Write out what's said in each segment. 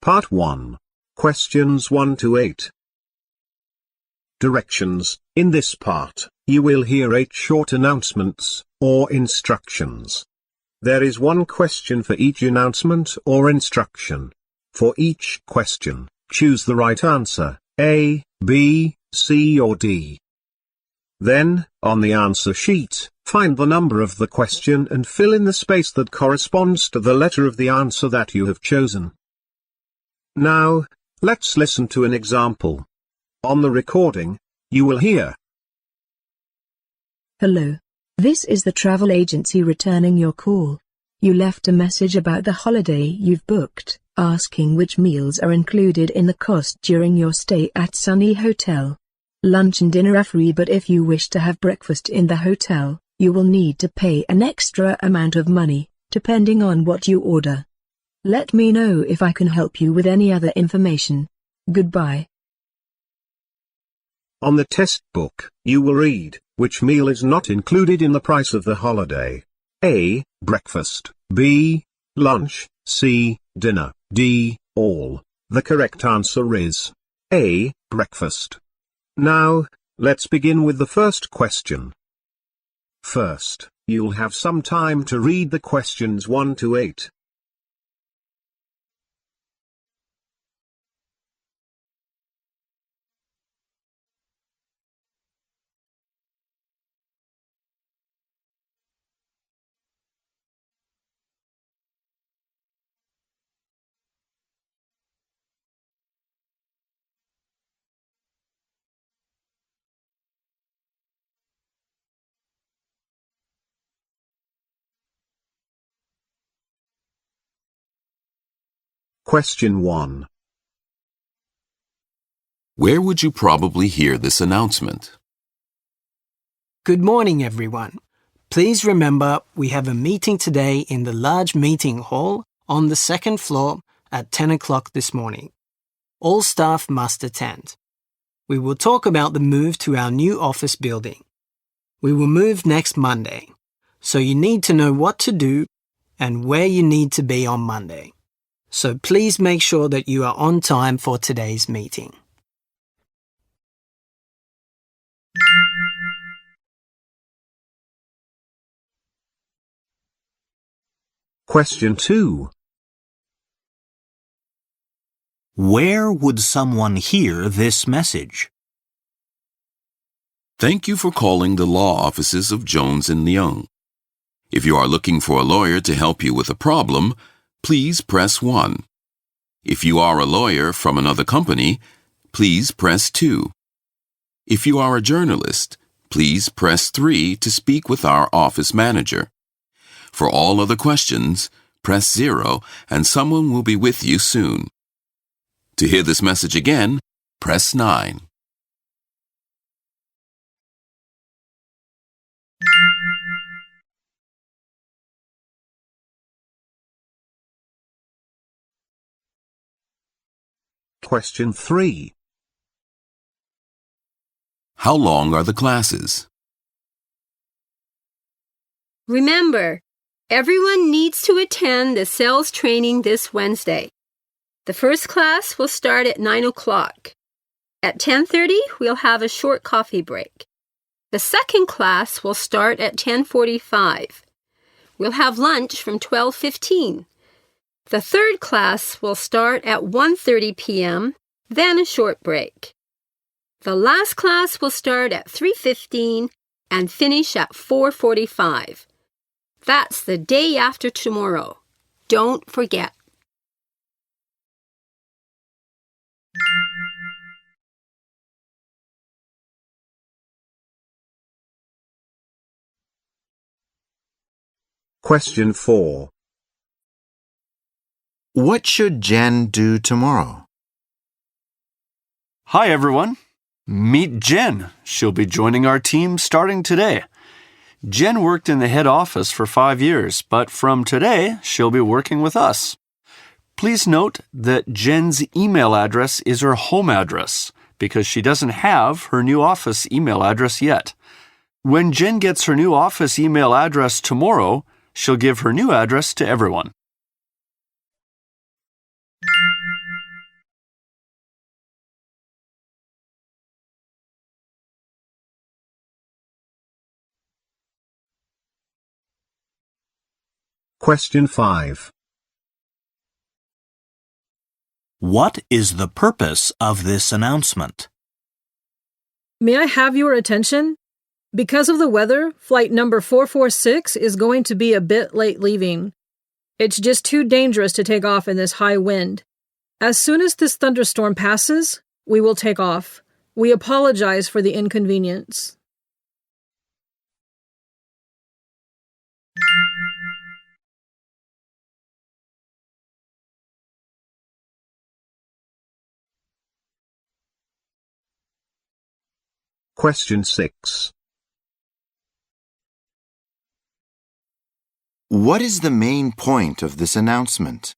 Part 1. Questions 1 to 8. Directions. In this part, you will hear 8 short announcements, or instructions. There is one question for each announcement or instruction. For each question, choose the right answer, A, B, C or D. Then, on the answer sheet, find the number of the question and fill in the space that corresponds to the letter of the answer that you have chosen. Now, let's listen to an example. On the recording, you will hear: Hello. This is the travel agency returning your call. You left a message about the holiday you've booked, asking which meals are included in the cost during your stay at Sunny Hotel. Lunch and dinner are free, but if you wish to have breakfast in the hotel, you will need to pay an extra amount of money, depending on what you order. Let me know if I can help you with any other information. Goodbye. On the test book, you will read, which meal is not included in the price of the holiday. A. Breakfast. B. Lunch. C. Dinner. D. All. The correct answer is A. Breakfast. Now, let's begin with the first question. First, you'll have some time to read the questions 1 to 8. Question 1. Where would you probably hear this announcement? Good morning, everyone. Please remember we have a meeting today in the large meeting hall on the 2nd floor at 10 o'clock this morning. All staff must attend. We will talk about the move to our new office building. We will move next Monday, so you need to know what to do and where you need to be on Monday. So please make sure that you are on time for today's meeting. Question 2. Where would someone hear this message? Thank you for calling the law offices of Jones & Young. If you are looking for a lawyer to help you with a problem, please press 1. If you are a lawyer from another company, please press 2. If you are a journalist, please press 3 to speak with our office manager. For all other questions, press 0 and someone will be with you soon. To hear this message again, press 9. Question 3. How long are the classes? Remember, everyone needs to attend the sales training this Wednesday. The first class will start at 9 o'clock. At 10:30, we'll have a short coffee break. The second class will start at 10:45. We'll have lunch from 12:15. The third class will start at 1:30 p.m., then a short break. The last class will start at 3:15 and finish at 4:45. That's the day after tomorrow. Don't forget. Question 4. What should Jen do tomorrow? Hi, everyone. Meet Jen. She'll be joining our team starting today. Jen worked in the head office for 5 years, but from today, she'll be working with us. Please note that Jen's email address is her home address because she doesn't have her new office email address yet. When Jen gets her new office email address tomorrow, she'll give her new address to everyone. Question 5. What is the purpose of this announcement? May I have your attention? Because of the weather, flight number 446 is going to be a bit late leaving. It's just too dangerous to take off in this high wind. As soon as this thunderstorm passes, we will take off. We apologize for the inconvenience. Question 6. What is the main point of this announcement?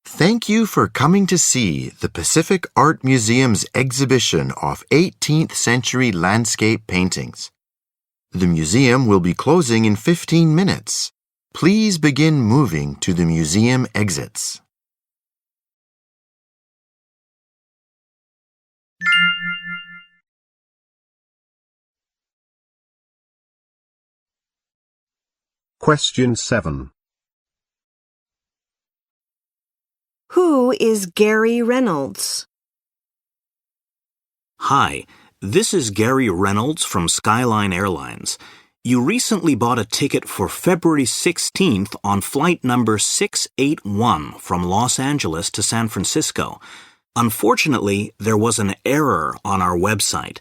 Thank you for coming to see the Pacific Art Museum's exhibition of 18th century landscape paintings. The museum will be closing in 15 minutes. Please begin moving to the museum exits. Question 7. Who is Gary Reynolds? Hi, this is Gary Reynolds from Skyline Airlines. You recently bought a ticket for February 16th on flight number 681 from Los Angeles to San Francisco. Unfortunately, there was an error on our website.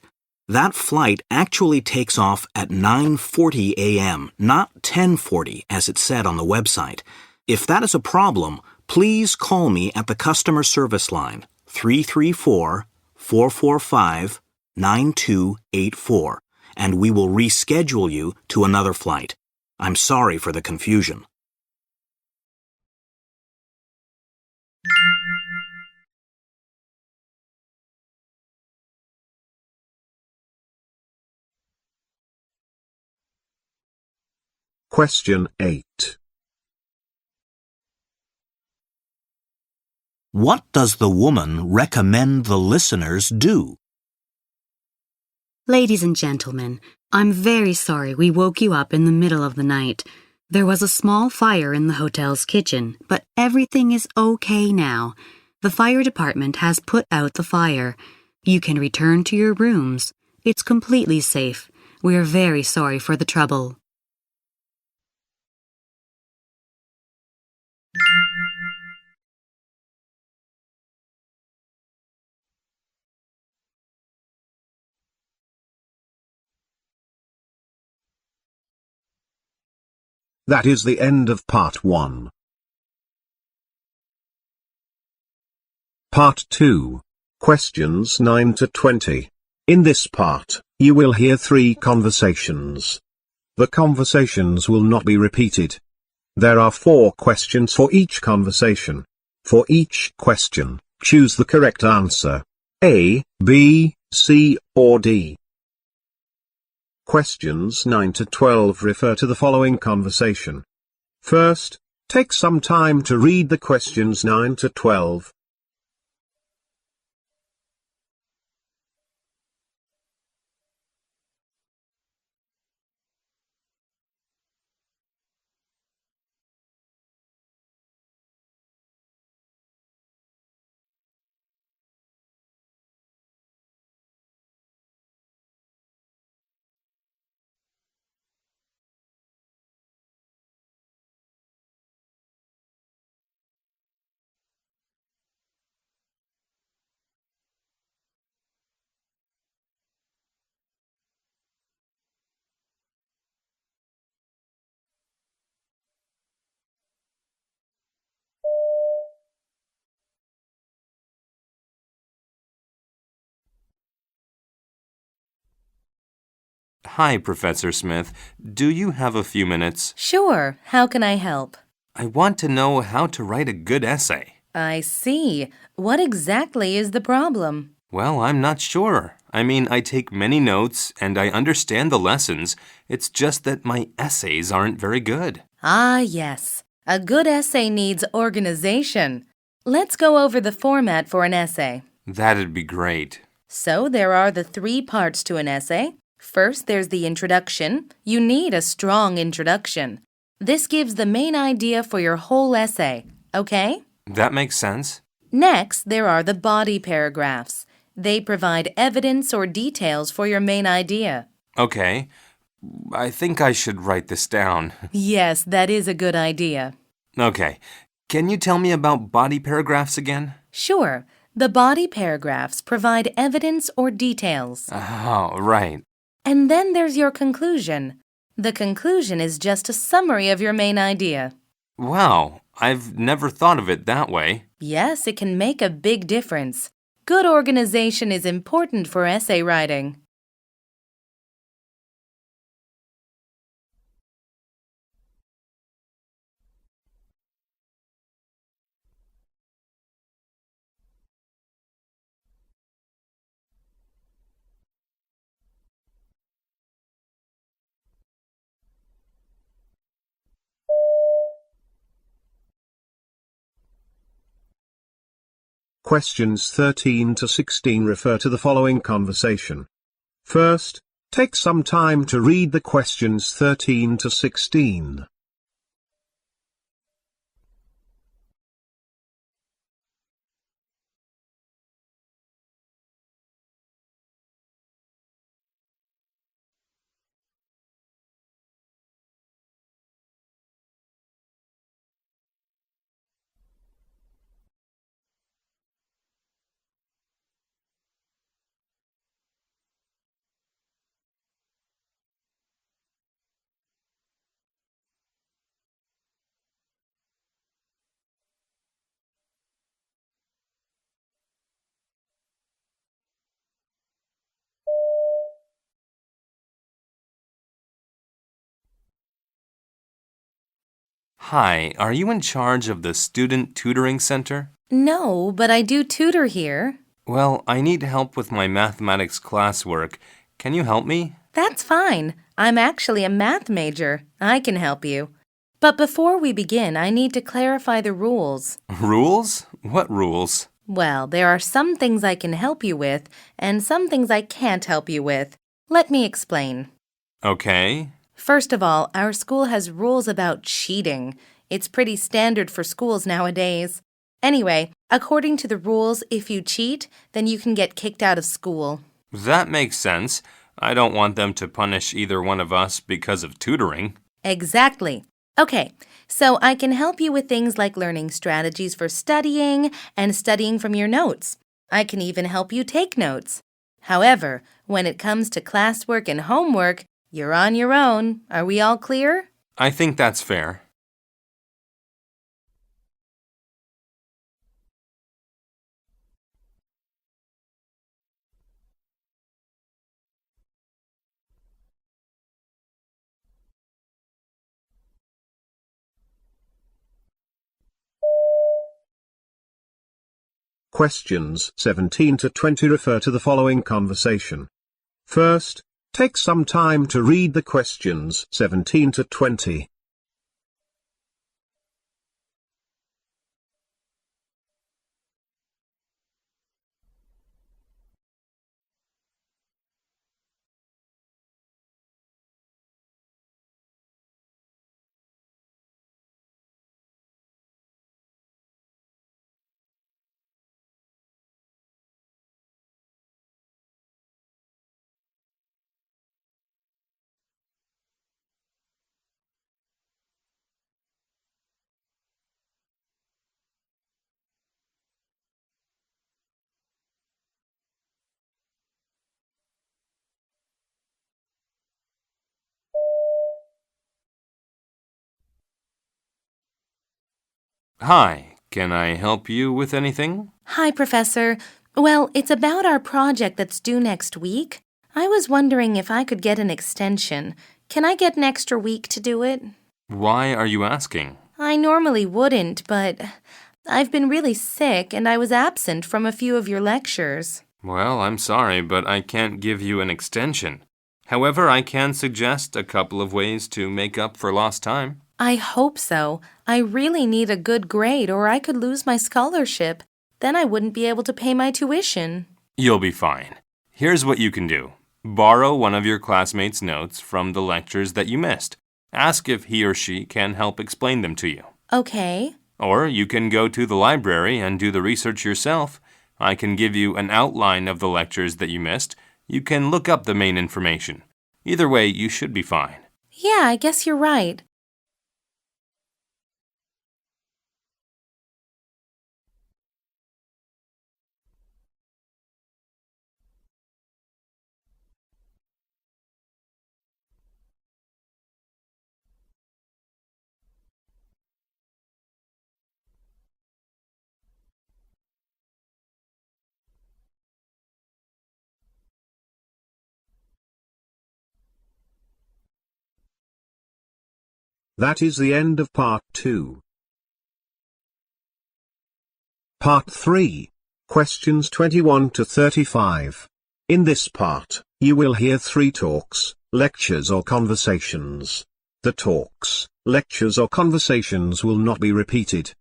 That flight actually takes off at 9:40 a.m., not 10:40 as it said on the website. If that is a problem, please call me at the customer service line 334-445-9284 and we will reschedule you to another flight. I'm sorry for the confusion. Question 8. What does the woman recommend the listeners do? Ladies and gentlemen, I'm very sorry we woke you up in the middle of the night. There was a small fire in the hotel's kitchen, but everything is okay now. The fire department has put out the fire. You can return to your rooms. It's completely safe. We're very sorry for the trouble. That is the end of part 1. Part 2. Questions 9 to 20. In this part, you will hear 3 conversations. The conversations will not be repeated. There are 4 questions for each conversation. For each question, choose the correct answer. A, B, C, or D. Questions 9 to 12 refer to the following conversation. First, take some time to read the questions 9 to 12. Hi, Professor Smith. Do you have a few minutes? Sure. How can I help? I want to know how to write a good essay. I see. What exactly is the problem? Well, I'm not sure. I mean, I take many notes and I understand the lessons. It's just that my essays aren't very good. Ah, yes. A good essay needs organization. Let's go over the format for an essay. That'd be great. So there are the 3 parts to an essay. First, there's the introduction. You need a strong introduction. This gives the main idea for your whole essay, okay? That makes sense. Next, there are the body paragraphs. They provide evidence or details for your main idea. Okay. I think I should write this down. Yes, that is a good idea. Okay. Can you tell me about body paragraphs again? Sure. The body paragraphs provide evidence or details. Oh, right. And then there's your conclusion. The conclusion is just a summary of your main idea. Wow, I've never thought of it that way. Yes, it can make a big difference. Good organization is important for essay writing. Questions 13 to 16 refer to the following conversation. First, take some time to read the questions 13 to 16. Hi, are you in charge of the Student Tutoring Center? No, but I do tutor here. Well, I need help with my mathematics classwork. Can you help me? That's fine. I'm actually a math major. I can help you. But before we begin, I need to clarify the rules. Rules? What rules? Well, there are some things I can help you with, and some things I can't help you with. Let me explain. Okay. First of all, our school has rules about cheating. It's pretty standard for schools nowadays. Anyway, according to the rules, if you cheat, then you can get kicked out of school. That makes sense. I don't want them to punish either one of us because of tutoring. Exactly. Okay, so I can help you with things like learning strategies for studying and studying from your notes. I can even help you take notes. However, when it comes to classwork and homework, you're on your own. Are we all clear? I think that's fair. Questions 17 to 20 refer to the following conversation. First, take some time to read the questions 17 to 20. Hi, can I help you with anything? Hi, Professor. Well, it's about our project that's due next week. I was wondering if I could get an extension. Can I get an extra week to do it? Why are you asking? I normally wouldn't, but I've been really sick and I was absent from a few of your lectures. Well, I'm sorry, but I can't give you an extension. However, I can suggest a couple of ways to make up for lost time. I hope so. I really need a good grade or I could lose my scholarship. Then I wouldn't be able to pay my tuition. You'll be fine. Here's what you can do. Borrow one of your classmates' notes from the lectures that you missed. Ask if he or she can help explain them to you. Okay. Or you can go to the library and do the research yourself. I can give you an outline of the lectures that you missed. You can look up the main information. Either way, you should be fine. Yeah, I guess you're right. That is the end of part 2. Part 3. Questions 21 to 35. In this part, you will hear 3 talks, lectures or conversations. The talks, lectures or conversations will not be repeated.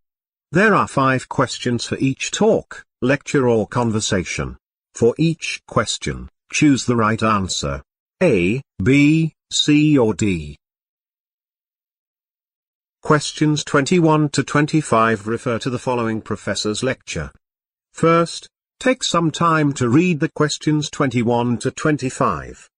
There are 5 questions for each talk, lecture or conversation. For each question, choose the right answer. A, B, C or D. Questions 21 to 25 refer to the following professor's lecture. First, take some time to read the questions 21 to 25.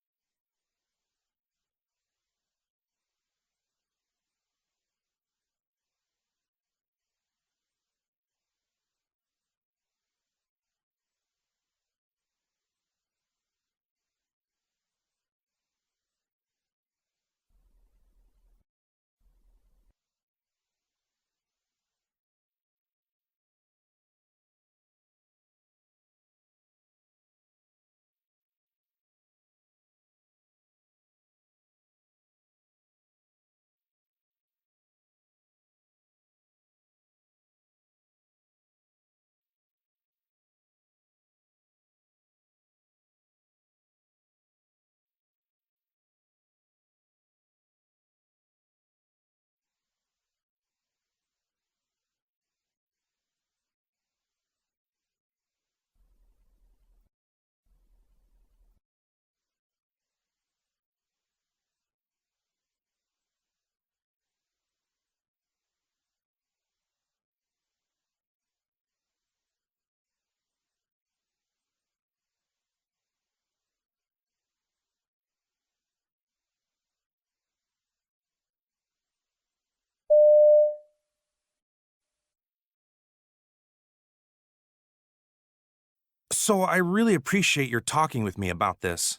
So I really appreciate your talking with me about this.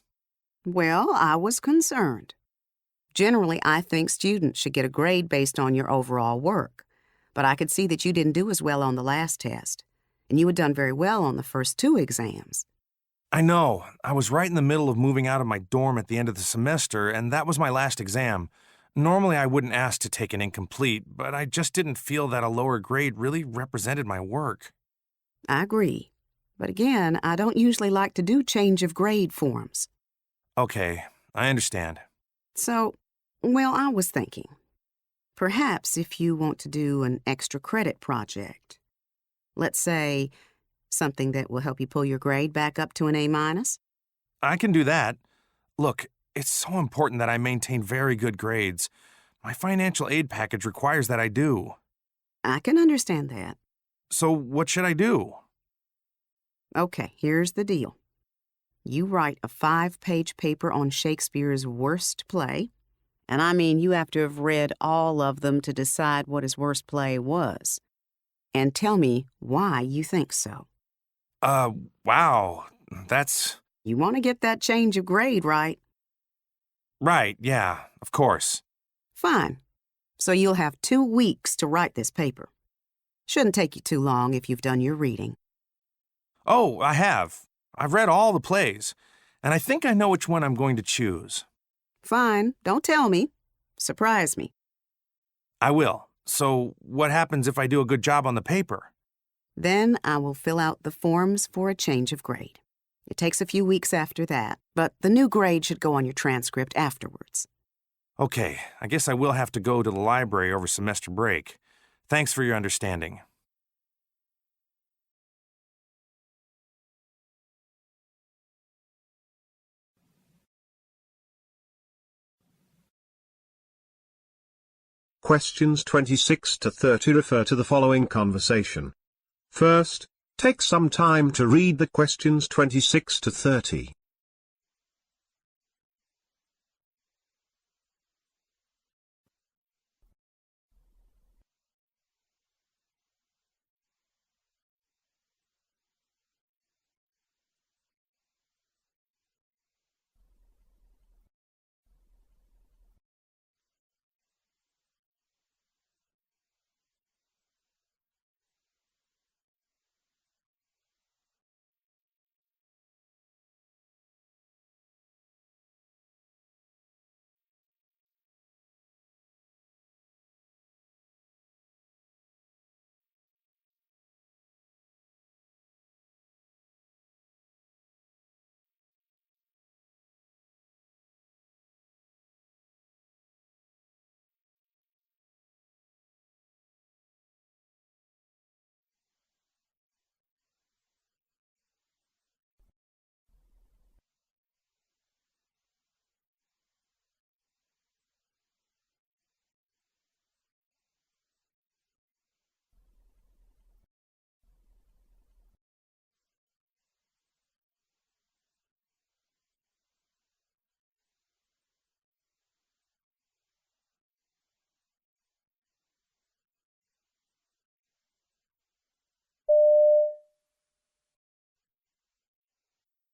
Well, I was concerned. Generally, I think students should get a grade based on your overall work. But I could see that you didn't do as well on the last test. And you had done very well on the first 2 exams. I know. I was right in the middle of moving out of my dorm at the end of the semester, and that was my last exam. Normally, I wouldn't ask to take an incomplete, but I just didn't feel that a lower grade really represented my work. I agree. But again, I don't usually like to do change of grade forms. Okay, I understand. So, well, I was thinking, perhaps if you want to do an extra credit project, let's say something that will help you pull your grade back up to an A-. I can do that. Look, it's so important that I maintain very good grades. My financial aid package requires that I do. I can understand that. So what should I do? Okay, here's the deal. You write a 5-page paper on Shakespeare's worst play, and I mean you have to have read all of them to decide what his worst play was. And tell me why you think so. Wow, that's... You want to get that change of grade, right? Right, yeah, of course. Fine. So you'll have 2 weeks to write this paper. Shouldn't take you too long if you've done your reading. Oh, I have. I've read all the plays, and I think I know which one I'm going to choose. Fine, don't tell me. Surprise me. I will. So what happens if I do a good job on the paper? Then I will fill out the forms for a change of grade. It takes a few weeks after that, but the new grade should go on your transcript afterwards. Okay, I guess I will have to go to the library over semester break. Thanks for your understanding. Questions 26 to 30 refer to the following conversation. First, take some time to read the questions 26 to 30.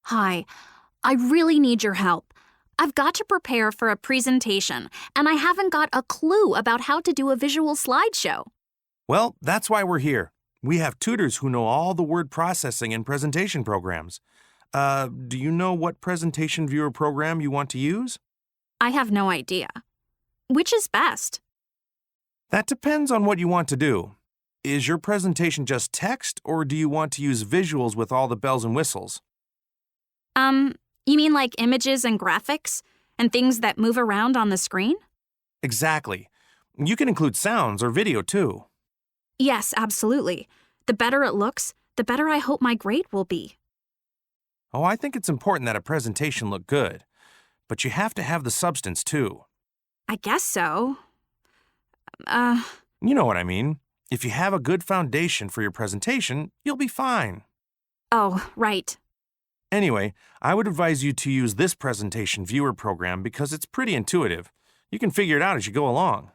Hi, I really need your help. I've got to prepare for a presentation, and I haven't got a clue about how to do a visual slideshow. Well, that's why we're here. We have tutors who know all the word processing and presentation programs. Do you know what presentation viewer program you want to use? I have no idea. Which is best? That depends on what you want to do. Is your presentation just text, or do you want to use visuals with all the bells and whistles? You mean like images and graphics and things that move around on the screen? Exactly. You can include sounds or video too. Yes, absolutely. The better it looks, the better I hope my grade will be. Oh, I think it's important that a presentation look good, but you have to have the substance too. I guess so. You know what I mean. If you have a good foundation for your presentation, you'll be fine. Oh, right. Anyway, I would advise you to use this presentation viewer program because it's pretty intuitive. You can figure it out as you go along.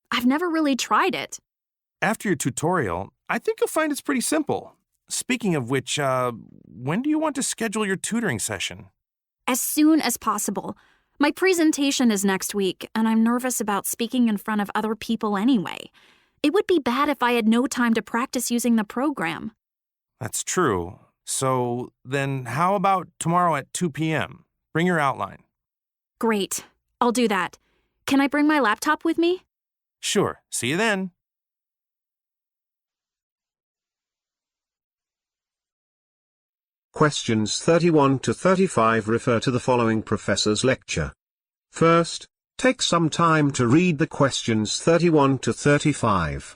I've never really tried it. After your tutorial, I think you'll find it's pretty simple. Speaking of which, when do you want to schedule your tutoring session? As soon as possible. My presentation is next week, and I'm nervous about speaking in front of other people anyway. It would be bad if I had no time to practice using the program. That's true. So then how about tomorrow at 2 p.m.? Bring your outline. Great. I'll do that. Can I bring my laptop with me? Sure. See you then. Questions 31 to 35 refer to the following professor's lecture. First, take some time to read the questions 31 to 35.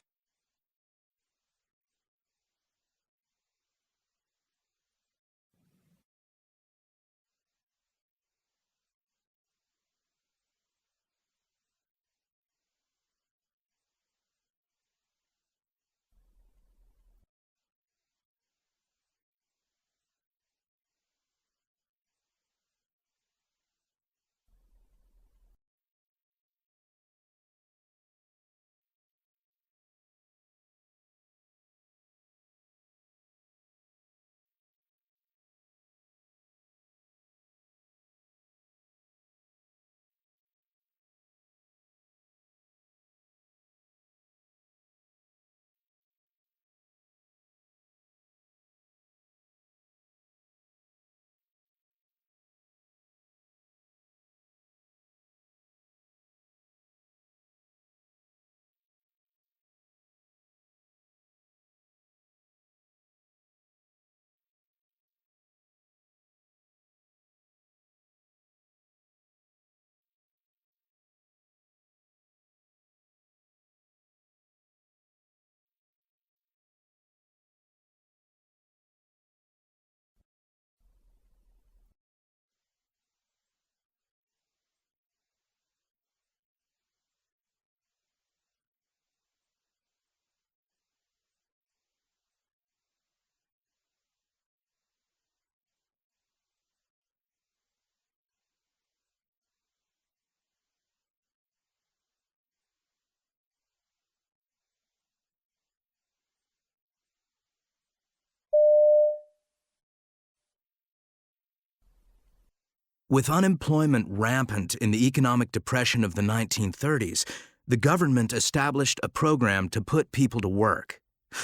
With unemployment rampant in the economic depression of the 1930s, the government established a program to put people to work.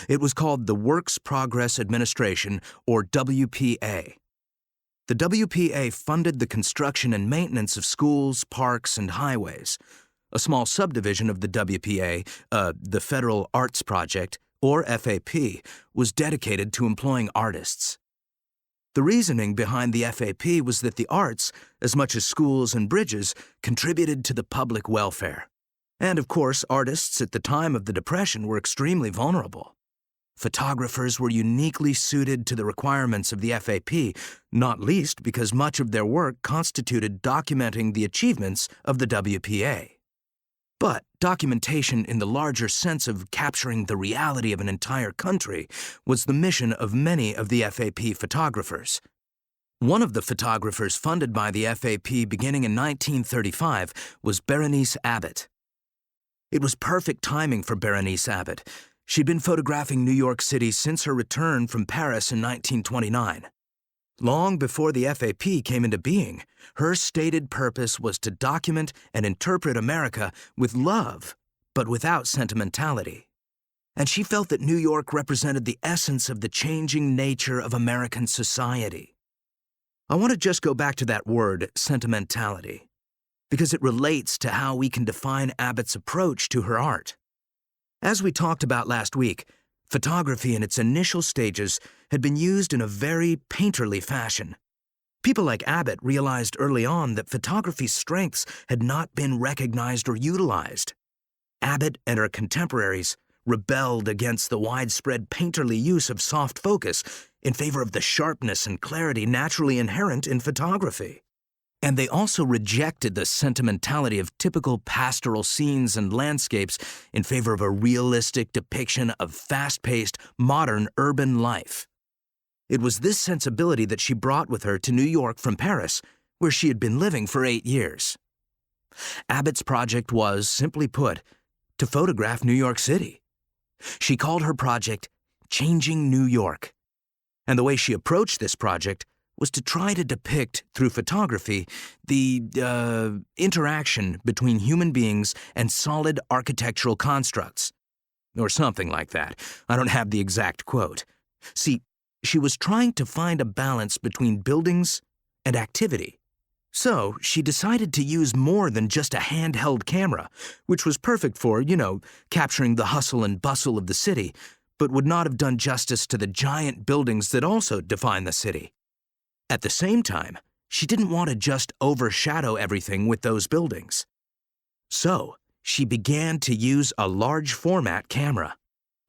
It was called the Works Progress Administration, or WPA. The WPA funded the construction and maintenance of schools, parks, and highways. A small subdivision of the WPA, the Federal Arts Project, or FAP, was dedicated to employing artists. The reasoning behind the FAP was that the arts, as much as schools and bridges, contributed to the public welfare. And of course, artists at the time of the Depression were extremely vulnerable. Photographers were uniquely suited to the requirements of the FAP, not least because much of their work constituted documenting the achievements of the WPA. But documentation in the larger sense of capturing the reality of an entire country was the mission of many of the FAP photographers. One of the photographers funded by the FAP beginning in 1935 was Berenice Abbott. It was perfect timing for Berenice Abbott. She'd been photographing New York City since her return from Paris in 1929. Long before the FAP came into being, her stated purpose was to document and interpret America with love, but without sentimentality. And she felt that New York represented the essence of the changing nature of American society. I want to just go back to that word, sentimentality, because it relates to how we can define Abbott's approach to her art. As we talked about last week, photography in its initial stages had been used in a very painterly fashion. People like Abbott realized early on that photography's strengths had not been recognized or utilized. Abbott and her contemporaries rebelled against the widespread painterly use of soft focus in favor of the sharpness and clarity naturally inherent in photography. And they also rejected the sentimentality of typical pastoral scenes and landscapes in favor of a realistic depiction of fast-paced, modern urban life. It was this sensibility that she brought with her to New York from Paris, where she had been living for 8 years. Abbott's project was, simply put, to photograph New York City. She called her project Changing New York. And the way she approached this project was to try to depict, through photography, the interaction between human beings and solid architectural constructs. Or something like that. I don't have the exact quote. See, she was trying to find a balance between buildings and activity. So she decided to use more than just a handheld camera, which was perfect for, capturing the hustle and bustle of the city, but would not have done justice to the giant buildings that also define the city. At the same time, she didn't want to just overshadow everything with those buildings. So, she began to use a large format camera.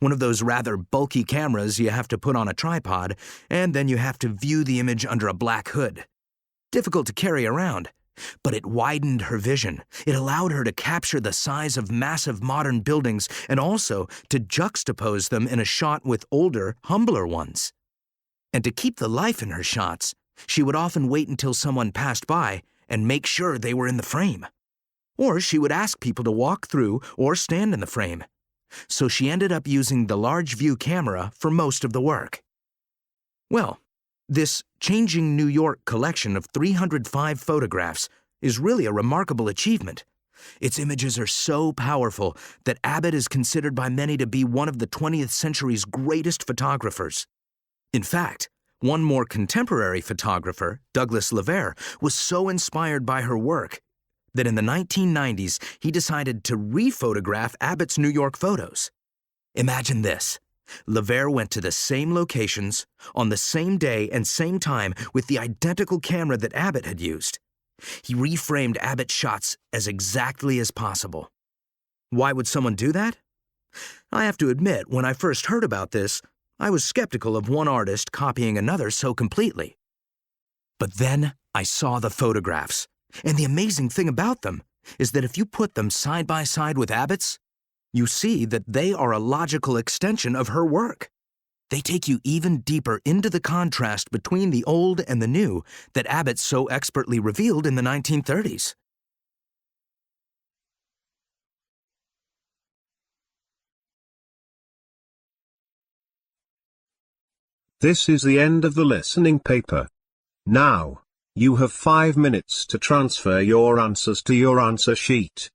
One of those rather bulky cameras you have to put on a tripod, and then you have to view the image under a black hood. Difficult to carry around, but it widened her vision. It allowed her to capture the size of massive modern buildings and also to juxtapose them in a shot with older, humbler ones. And to keep the life in her shots, she would often wait until someone passed by and make sure they were in the frame. Or she would ask people to walk through or stand in the frame. So she ended up using the large view camera for most of the work. Well, this Changing New York collection of 305 photographs is really a remarkable achievement. Its images are so powerful that Abbott is considered by many to be one of the 20th century's greatest photographers. In fact, one more contemporary photographer, Douglas Lever, was so inspired by her work that in the 1990s he decided to re-photograph Abbott's New York photos. Imagine this. Lever went to the same locations, on the same day and same time with the identical camera that Abbott had used. He reframed Abbott's shots as exactly as possible. Why would someone do that? I have to admit, when I first heard about this, I was skeptical of one artist copying another so completely. But then I saw the photographs, and the amazing thing about them is that if you put them side by side with Abbott's, you see that they are a logical extension of her work. They take you even deeper into the contrast between the old and the new that Abbott so expertly revealed in the 1930s. This is the end of the listening paper. Now, You have 5 minutes to transfer your answers to your answer sheet.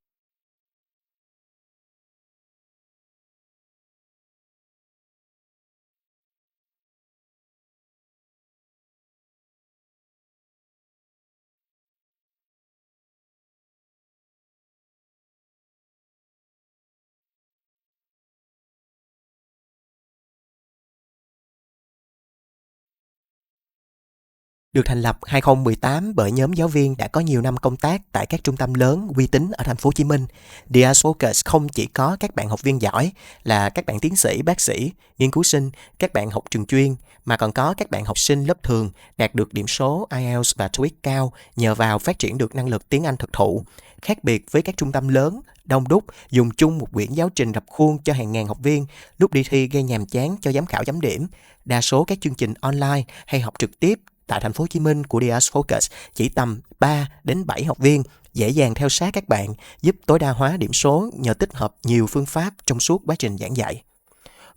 Được thành lập 2018 bởi nhóm giáo viên đã có nhiều năm công tác tại các trung tâm lớn uy tín ở thành phố Hồ Chí Minh, The Arts Focus không chỉ có các bạn học viên giỏi là các bạn tiến sĩ, bác sĩ, nghiên cứu sinh, các bạn học trường chuyên, mà còn có các bạn học sinh lớp thường đạt được điểm số IELTS và TOEIC cao nhờ vào phát triển được năng lực tiếng Anh thực thụ. Khác biệt với các trung tâm lớn, đông đúc, dùng chung một quyển giáo trình rập khuôn cho hàng ngàn học viên, lúc đi thi gây nhàm chán cho giám khảo chấm điểm. Đa số các chương trình online hay học trực tiếp tại thành phố Hồ Chí Minh của The Arts Focus chỉ tầm 3 đến 7 học viên, dễ dàng theo sát các bạn, giúp tối đa hóa điểm số nhờ tích hợp nhiều phương pháp trong suốt quá trình giảng dạy.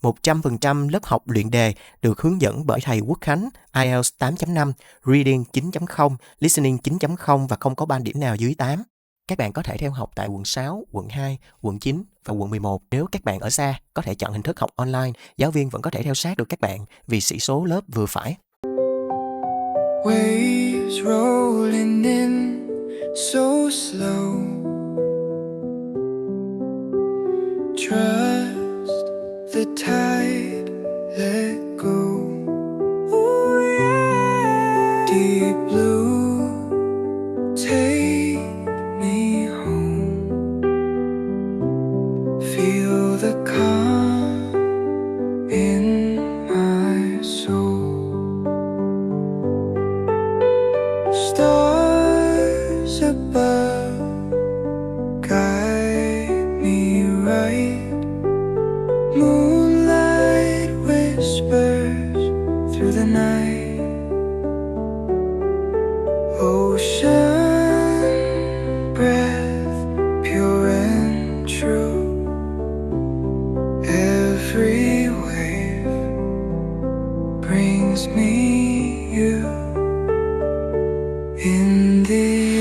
100% lớp học luyện đề được hướng dẫn bởi thầy Quốc Khánh, IELTS 8.5, Reading 9.0, Listening 9.0 và không có ban điểm nào dưới 8. Các bạn có thể theo học tại quận 6, quận 2, quận 9 và quận 11. Nếu các bạn ở xa, có thể chọn hình thức học online, giáo viên vẫn có thể theo sát được các bạn vì sĩ số lớp vừa phải. Waves rolling in so slow. Trust the tide, let go. Ooh, yeah. Deep blue, take me home. Feel the calm in my soul. Stars above guide me right. Moonlight whispers through the night. Ocean breath pure and true. Every wave brings me you. In the